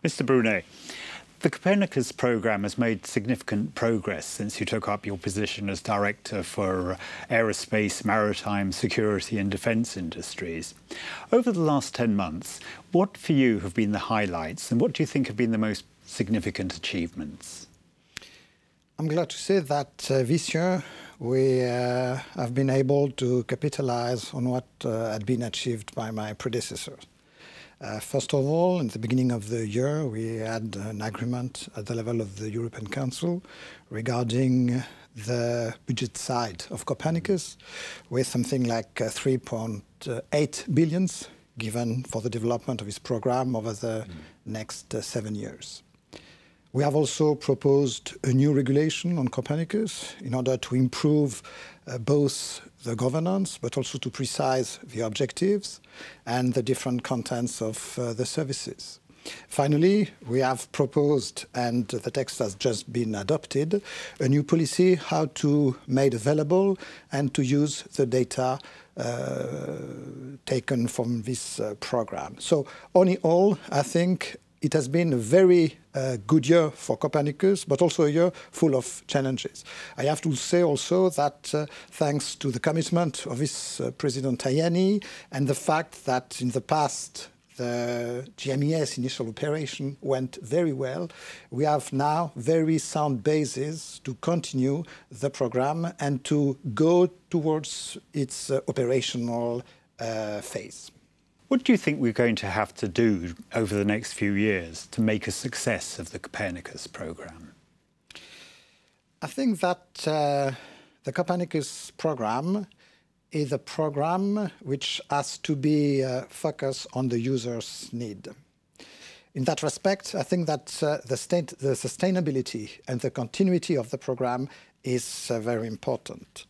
Mr Brunet, the Copernicus programme has made significant progress since you took up your position as Director for Aerospace, Maritime, Security and Defence Industries. Over the last 10 months, what for you have been the highlights and what do you think have been the most significant achievements? I'm glad to say that this year we have been able to capitalize on what had been achieved by my predecessors. First of all, in the beginning of the year, we had an agreement at the level of the European Council regarding the budget side of Copernicus, with something like 3.8 billion given for the development of this program over the next 7 years. We have also proposed a new regulation on Copernicus in order to improve both the governance, but also to precise the objectives and the different contents of the services. Finally, we have proposed, and the text has just been adopted, a new policy how to make available and to use the data taken from this program. So, all in all, I think it has been a very good year for Copernicus, but also a year full of challenges. I have to say also that thanks to the commitment of this President Tajani and the fact that in the past the GMES initial operation went very well, we have now very sound basis to continue the program and to go towards its operational phase. What do you think we're going to have to do over the next few years to make a success of the Copernicus programme? I think that the Copernicus programme is a programme which has to be focused on the user's need. In that respect, I think that the sustainability and the continuity of the programme is very important.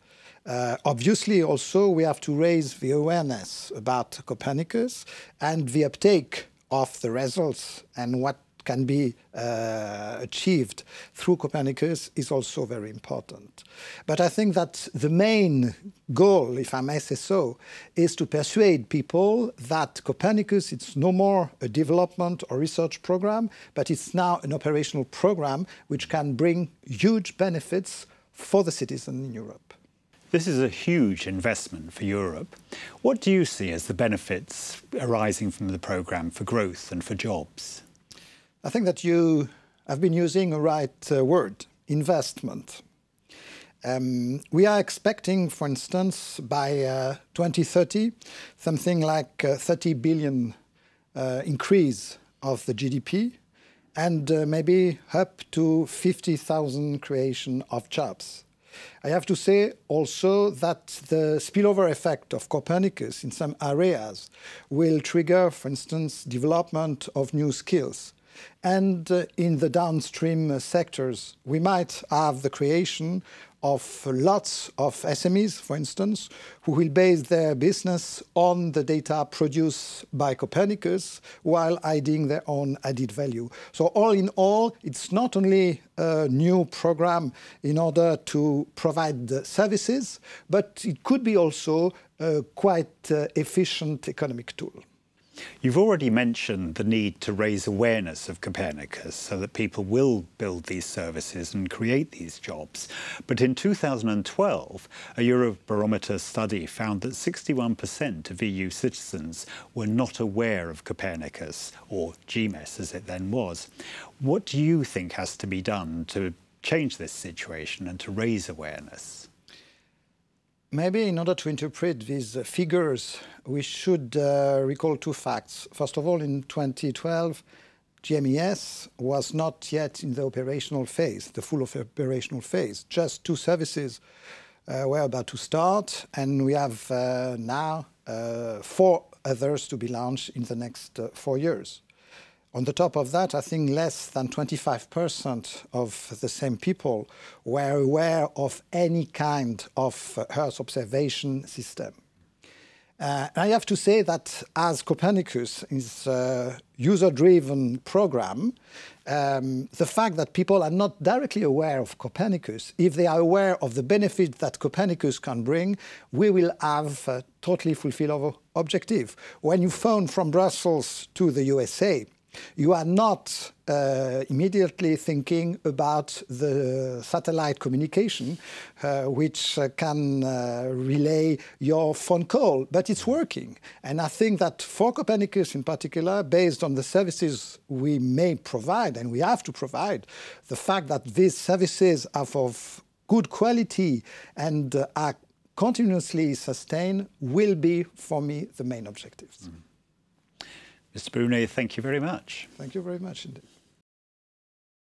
Obviously, also, we have to raise the awareness about Copernicus and the uptake of the results and what can be achieved through Copernicus is also very important. But I think that the main goal, if I may say so, is to persuade people that Copernicus is no more a development or research program, but it's now an operational program which can bring huge benefits for the citizen in Europe. This is a huge investment for Europe. What do you see as the benefits arising from the programme for growth and for jobs? I think that you have been using a right word, investment. We are expecting, for instance, by 2030, something like 30 billion increase of the GDP and maybe up to 50,000 creation of jobs. I have to say also that the spillover effect of Copernicus in some areas will trigger, for instance, development of new skills. And in the downstream sectors, we might have the creation of lots of SMEs, for instance, who will base their business on the data produced by Copernicus while adding their own added value. So all in all, it's not only a new program in order to provide the services, but it could be also a quite efficient economic tool. You've already mentioned the need to raise awareness of Copernicus so that people will build these services and create these jobs. But in 2012, a Eurobarometer study found that 61% of EU citizens were not aware of Copernicus, or GMES as it then was. What do you think has to be done to change this situation and to raise awareness? Maybe in order to interpret these figures, we should recall two facts. First of all, in 2012, GMES was not yet in the operational phase, the full operational phase. Just two services were about to start, and we have now 4 others to be launched in the next 4 years. On the top of that, I think less than 25% of the same people were aware of any kind of Earth observation system. I have to say that as Copernicus is a user-driven program, the fact that people are not directly aware of Copernicus, if they are aware of the benefit that Copernicus can bring, we will have totally fulfilled our objective. When you phone from Brussels to the USA, You are not immediately thinking about the satellite communication, which can relay your phone call, but it's working. And I think that for Copernicus in particular, based on the services we may provide, and we have to provide, the fact that these services are of good quality and are continuously sustained will be, for me, the main objectives. Mr Brunet, thank you very much. Thank you very much indeed.